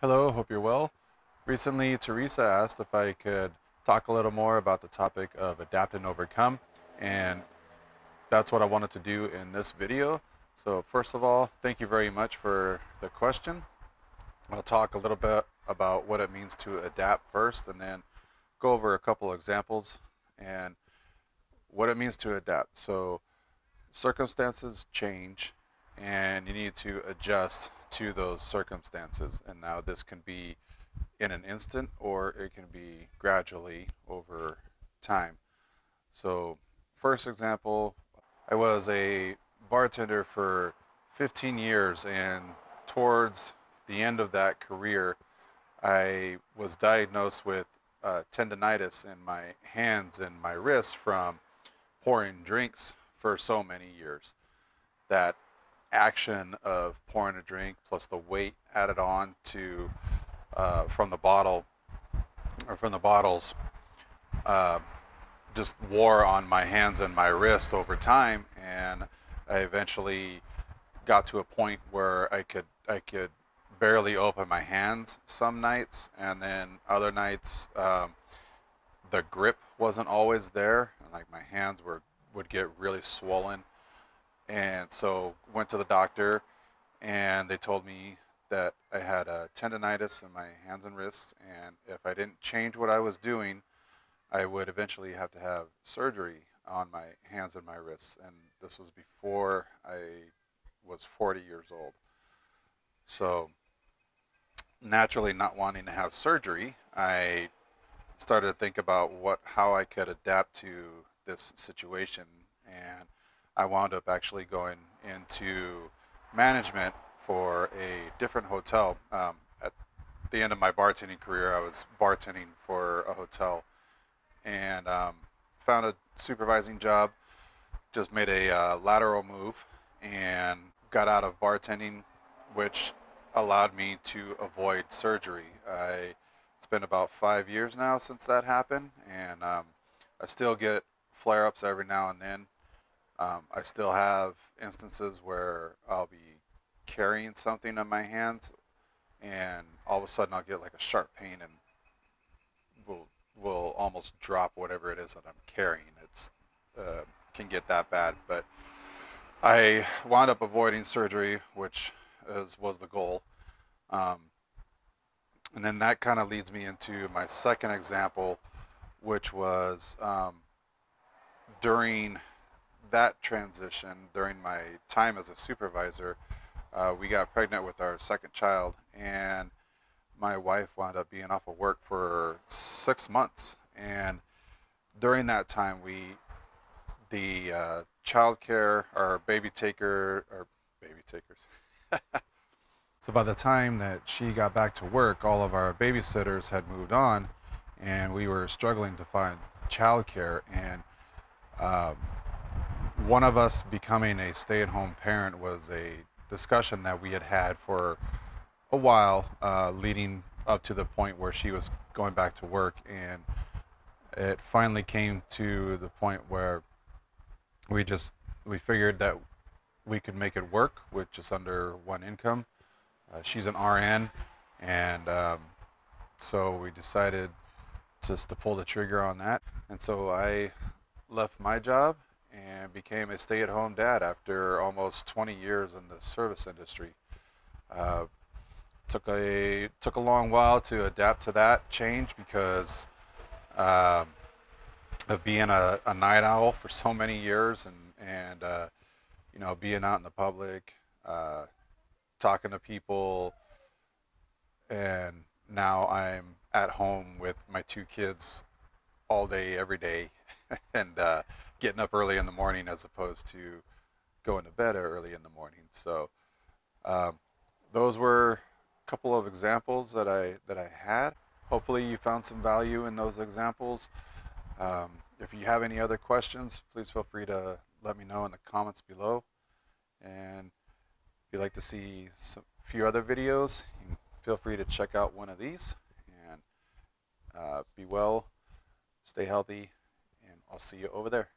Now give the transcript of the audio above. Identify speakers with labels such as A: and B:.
A: Hello, hope you're well. Recently, Teresa asked if I could talk a little more about the topic of adapt and overcome, and that's what I wanted to do in this video. So first of all, thank you very much for the question. I'll talk a little bit about what it means to adapt first, and then go over a couple examples and what it means to adapt. So circumstances change, and you need to adjust to those circumstances. And now this can be in an instant or it can be gradually over time. So first example, I was a bartender for 15 years, and towards the end of that career I was diagnosed with tendonitis in my hands and my wrists from pouring drinks for so many years. That action of pouring a drink plus the weight added on to from the bottle or from the bottles just wore on my hands and my wrist over time, and I eventually got to a point where I could barely open my hands some nights, and then other nights the grip wasn't always there, and like my hands would get really swollen. And so went to the doctor, and they told me that I had a tendonitis in my hands and wrists, and if I didn't change what I was doing, I would eventually have to have surgery on my hands and my wrists. And this was before I was 40 years old. So naturally, not wanting to have surgery, I started to think about how I could adapt to this situation, and I wound up actually going into management for a different hotel. At the end of my bartending career, I was bartending for a hotel, and found a supervising job, just made a lateral move and got out of bartending, which allowed me to avoid surgery. It's been about 5 years now since that happened, and I still get flare-ups every now and then. I still have instances where I'll be carrying something in my hands, and all of a sudden I'll get like a sharp pain and will almost drop whatever it is that I'm carrying. It's can get that bad, but I wound up avoiding surgery, which was the goal. And then that kind of leads me into my second example, which was during that transition, during my time as a supervisor, we got pregnant with our second child, and my wife wound up being off of work for 6 months. And during that time, the child care, our baby takers. So by the time that she got back to work, all of our babysitters had moved on, and we were struggling to find child care. And one of us becoming a stay-at-home parent was a discussion that we had had for a while, leading up to the point where she was going back to work. And it finally came to the point where we figured that we could make it work with just under one income. She's an RN, and so we decided just to pull the trigger on that. And so I left my job and became a stay-at-home dad after almost 20 years in the service industry. Took a long while to adapt to that change because of being a night owl for so many years, and you know, being out in the public, talking to people, and now I'm at home with my 2 kids all day, every day, and getting up early in the morning as opposed to going to bed early in the morning. So those were a couple of examples that I had. Hopefully you found some value in those examples. If you have any other questions, please feel free to let me know in the comments below. And if you'd like to see a few other videos, you can feel free to check out one of these. And be well, stay healthy, and I'll see you over there.